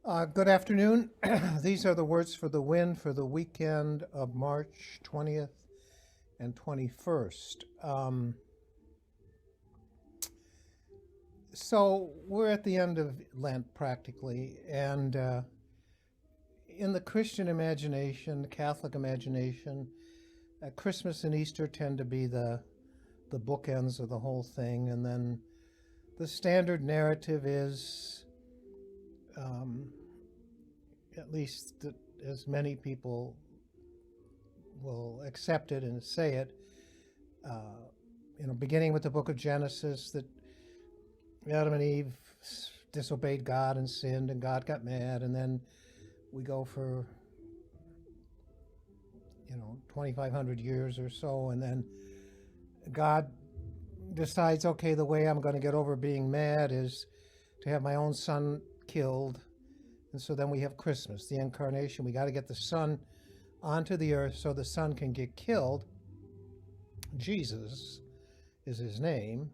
Good afternoon. These are the words for the wind for the weekend of March 20th and 21st. So we're at the end of Lent practically, and in the Christian imagination, the Catholic imagination, Christmas and Easter tend to be the bookends of the whole thing, and then the standard narrative is um, at least as many people will accept it and say it, beginning with the book of Genesis, that Adam and Eve disobeyed God and sinned, and God got mad, and then we go for 2,500 years or so, and then God decides, okay, the way I'm going to get over being mad is to have my own son killed. And so then we have Christmas, the incarnation. We got to get the son onto the earth so the son can get killed. Jesus is his name,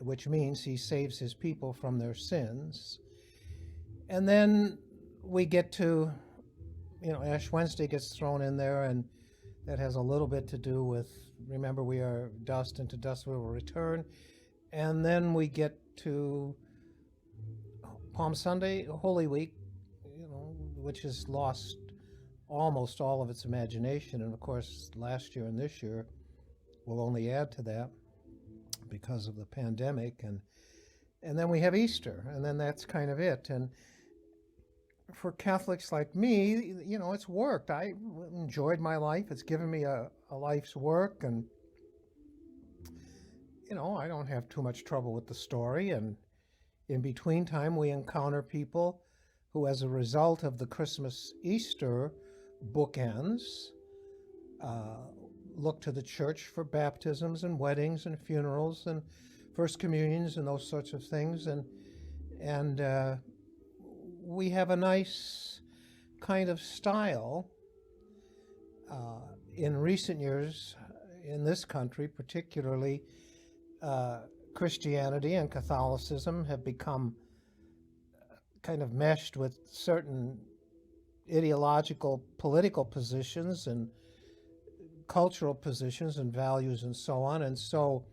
which means he saves his people from their sins. And then we get to, Ash Wednesday gets thrown in there, and that has a little bit to do with, remember, we are dust, and to dust we will return. And then we get to Palm Sunday, Holy Week, which has lost almost all of its imagination. And of course, last year and this year will only add to that because of the pandemic. And then we have Easter, and then that's kind of it. And for Catholics like me, it's worked. I enjoyed my life. It's given me a life's work, and I don't have too much trouble with the story. And in between time, we encounter people who, as a result of the Christmas Easter bookends, look to the church for baptisms and weddings and funerals and first communions and those sorts of things. And we have a nice kind of style in recent years in this country, particularly Christianity and Catholicism have become kind of meshed with certain ideological, political positions and cultural positions and values and so on. And so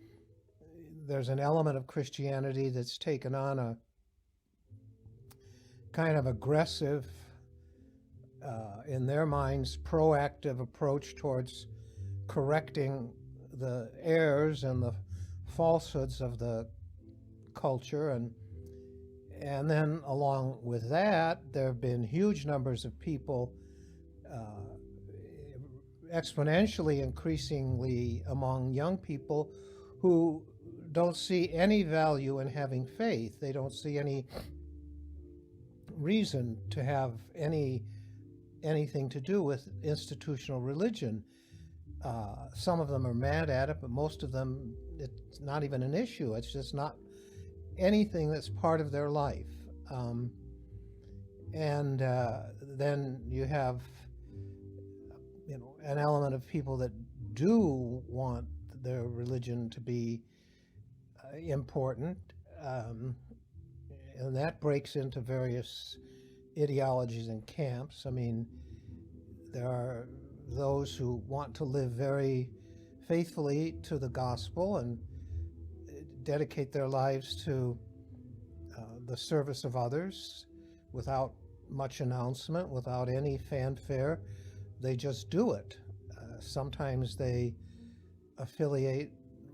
there's an element of Christianity that's taken on a kind of aggressive, in their minds, proactive approach towards correcting the errors and the falsehoods of the culture. And then along with that, there have been huge numbers of people, exponentially increasingly among young people, who don't see any value in having faith. They don't see any reason to have anything to do with institutional religion. Some of them are mad at it, but most of them, it's not even an issue. It's just not anything that's part of their life. And then you have, an element of people that do want their religion to be important. And that breaks into various ideologies and camps. I mean, there are those who want to live very faithfully to the gospel and dedicate their lives to the service of others without much announcement, without any fanfare. They just do it. Sometimes they affiliate,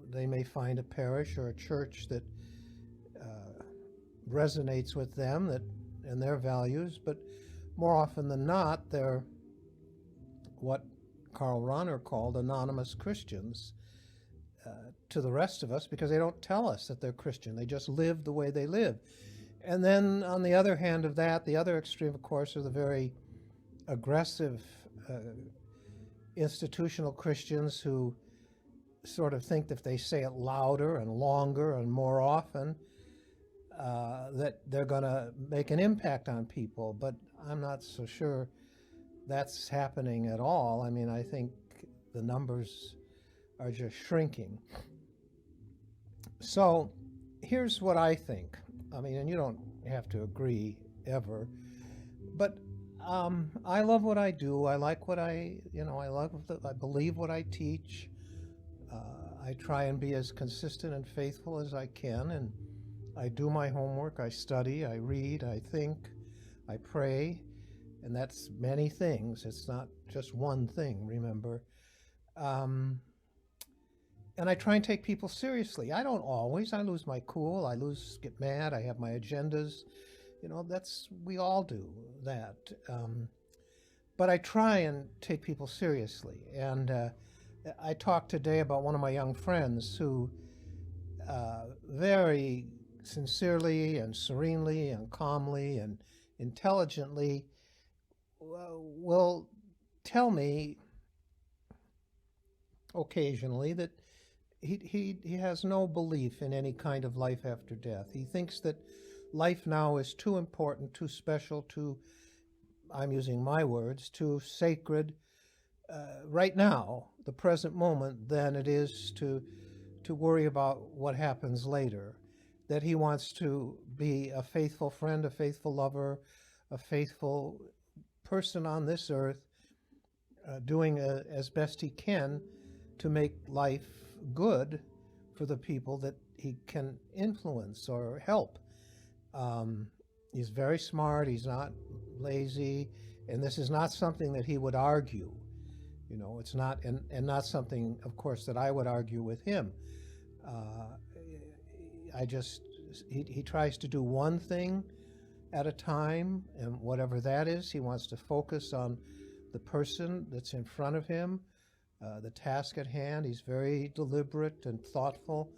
they may find a parish or a church that resonates with them and their values, but more often than not, they're what Karl Rahner called anonymous Christians to the rest of us, because they don't tell us that they're Christian. They just live the way they live. And then on the other hand of that, the other extreme, of course, are the very aggressive institutional Christians who sort of think that if they say it louder and longer and more often, that they're going to make an impact on people. But I'm not so sure that's happening at all. I mean, I think the numbers are just shrinking. So here's what I think. I mean, and you don't have to agree ever, But I love what I do. I like what I believe what I teach. I try and be as consistent and faithful as I can, and I do my homework. I study, I read, I think, I pray, and that's many things. It's not just one thing, remember. Um, and I try and take people seriously. I don't always. I lose my cool. Get mad. I have my agendas. We all do that. But I try and take people seriously. And I talked today about one of my young friends who very sincerely and serenely and calmly and intelligently will tell me occasionally that he has no belief in any kind of life after death. He thinks that life now is too important, too special, too, I'm using my words, too sacred right now, the present moment, than it is to worry about what happens later. That he wants to be a faithful friend, a faithful lover, a faithful person on this earth, doing as best he can to make life good for the people that he can influence or help. He's very smart, he's not lazy, and this is not something that he would argue. It's not, and not something, of course, that I would argue with him. He tries to do one thing at a time, and whatever that is, he wants to focus on the person that's in front of him, the task at hand. He's very deliberate and thoughtful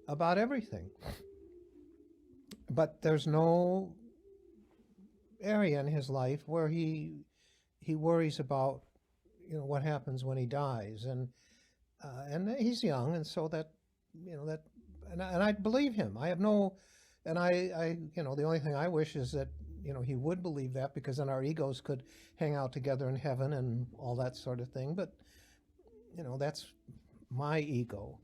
about everything. But there's no area in his life where he worries about what happens when he dies, and he's young, and so that and I believe him. I have no, and I the only thing I wish is that he would believe that, because then our egos could hang out together in heaven and all that sort of thing. But that's my ego.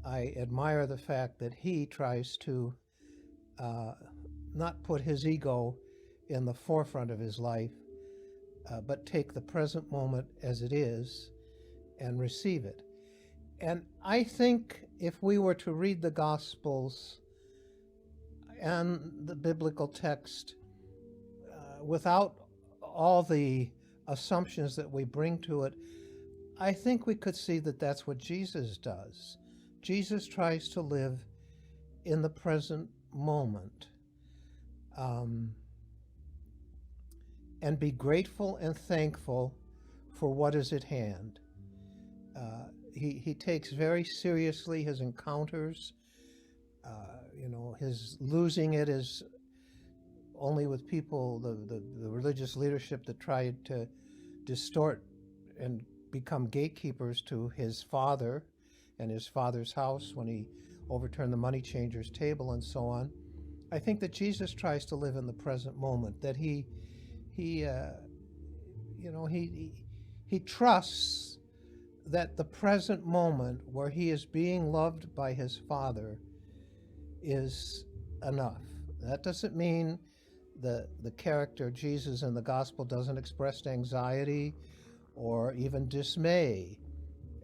I admire the fact that he tries to not put his ego in the forefront of his life, but take the present moment as it is and receive it. And I think if we were to read the Gospels and the biblical text without all the assumptions that we bring to it, I think we could see that that's what Jesus does. Jesus tries to live in the present moment, and be grateful and thankful for what is at hand. He takes very seriously his encounters. His losing it is only with people, the religious leadership that tried to distort and become gatekeepers to his father and his father's house when he overturned the money changer's table and so on. I think that Jesus tries to live in the present moment, that he trusts that the present moment where he is being loved by his Father is enough. That doesn't mean the character Jesus in the gospel doesn't express anxiety or even dismay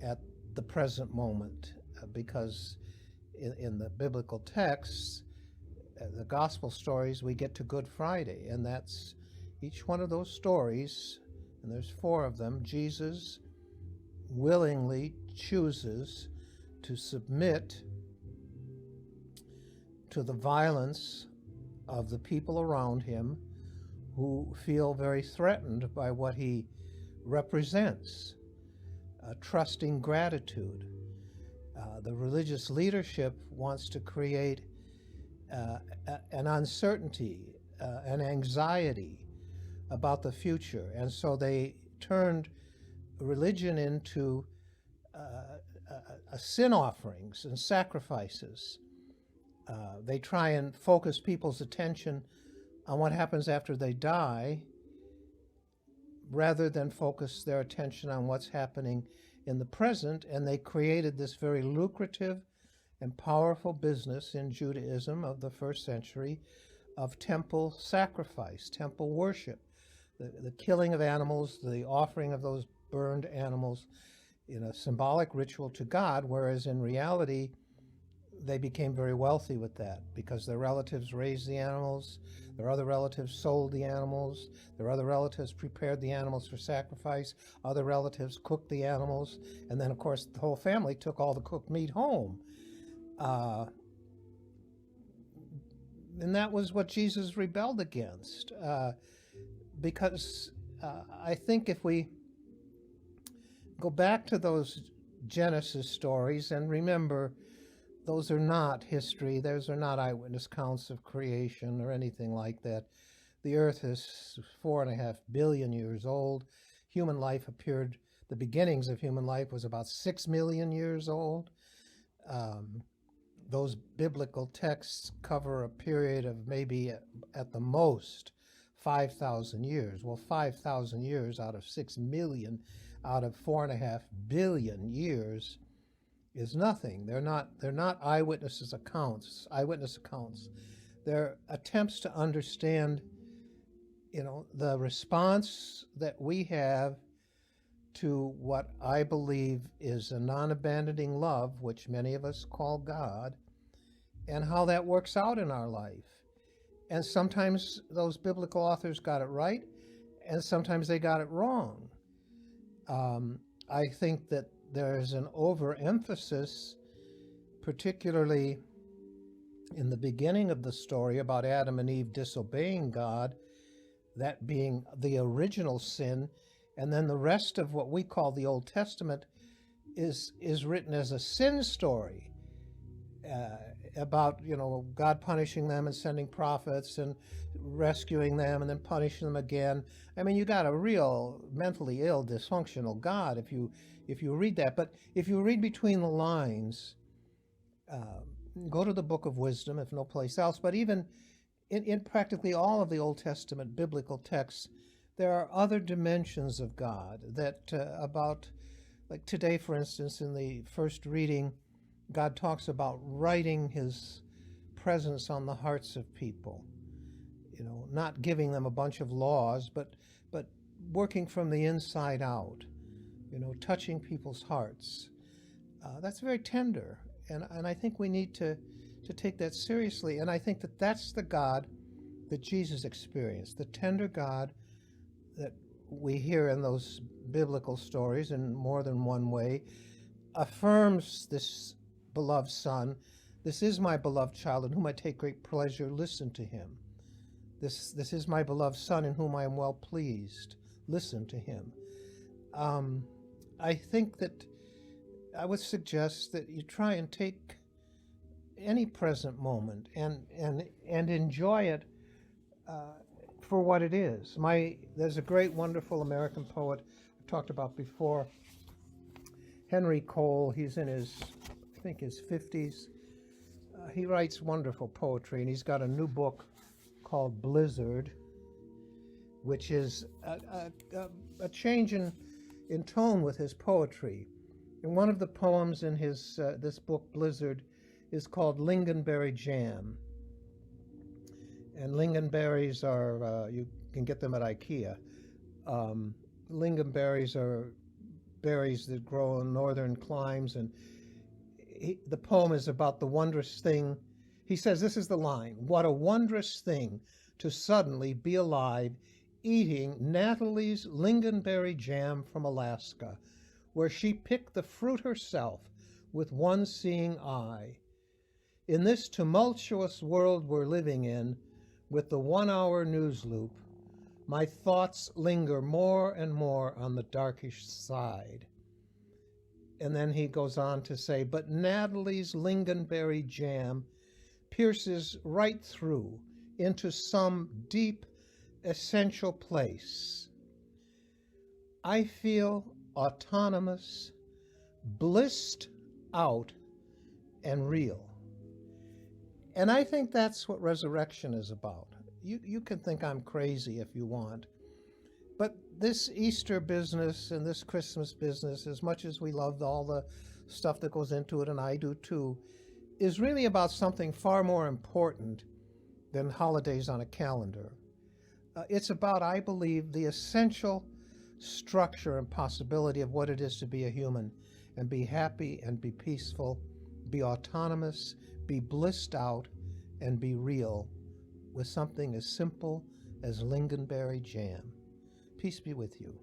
at the present moment, because in the biblical texts, the gospel stories, we get to Good Friday, and that's each one of those stories, and there's 4 of them. Jesus willingly chooses to submit to the violence of the people around him who feel very threatened by what he represents. Trusting gratitude. The religious leadership wants to create an uncertainty, an anxiety about the future, and so they turned religion into sin offerings and sacrifices. They try and focus people's attention on what happens after they die, rather than focus their attention on what's happening in the present. And they created this very lucrative and powerful business in Judaism of the first century of temple sacrifice, temple worship, the killing of animals, the offering of those burned animals in a symbolic ritual to God, whereas in reality, they became very wealthy with that because their relatives raised the animals, their other relatives sold the animals, their other relatives prepared the animals for sacrifice, other relatives cooked the animals, and then, of course, the whole family took all the cooked meat home. And that was what Jesus rebelled against. Because I think if we go back to those Genesis stories and remember, those are not history. Those are not eyewitness accounts of creation or anything like that. The earth is 4.5 billion years old. Human life appeared, the beginnings of human life was about 6 million years old. Those biblical texts cover a period of maybe at the most 5,000 years. Well, 5,000 years out of 6 million, out of 4.5 billion years is nothing. They're not eyewitness accounts. They're attempts to understand, the response that we have to what I believe is a non-abandoning love, which many of us call God, and how that works out in our life. And sometimes those biblical authors got it right, and sometimes they got it wrong. I think that there's an overemphasis, particularly in the beginning of the story about Adam and Eve disobeying God, that being the original sin, and then the rest of what we call the Old Testament is written as a sin story about, God punishing them and sending prophets and rescuing them and then punishing them again. I mean, you got a real mentally ill, dysfunctional God if you read that. But if you read between the lines, go to the Book of Wisdom, if no place else, but even in practically all of the Old Testament biblical texts, there are other dimensions of God that like today, for instance, in the first reading, God talks about writing his presence on the hearts of people, not giving them a bunch of laws, but working from the inside out, touching people's hearts. That's very tender, and I think we need to take that seriously, and I think that that's the God that Jesus experienced, the tender God that we hear in those biblical stories in more than one way, affirms this beloved Son. This is my beloved child in whom I take great pleasure. Listen to him. This is my beloved Son in whom I am well pleased. Listen to him. I think that I would suggest that you try and take any present moment and enjoy it for what it is. There's a great, wonderful American poet I talked about before, Henry Cole. He's in his 50s. He writes wonderful poetry, and he's got a new book called Blizzard, which is a change in tone with his poetry. And one of the poems in his this book, Blizzard, is called Lingonberry Jam. And lingonberries are, you can get them at IKEA. Lingonberries are berries that grow in northern climes, and the poem is about the wondrous thing. He says, this is the line: what a wondrous thing to suddenly be alive eating Natalie's lingonberry jam from Alaska, where she picked the fruit herself with one seeing eye. In this tumultuous world we're living in, with the 1-hour news loop, my thoughts linger more and more on the darkish side. And then he goes on to say, but Natalie's lingonberry jam pierces right through into some deep, essential place. I feel autonomous, blissed out, and real. And I think that's what resurrection is about. You can think I'm crazy if you want, but this Easter business and this Christmas business, as much as we love all the stuff that goes into it, and I do too, is really about something far more important than holidays on a calendar. It's about, I believe, the essential structure and possibility of what it is to be a human and be happy and be peaceful, be autonomous, be blissed out, and be real with something as simple as lingonberry jam. Peace be with you.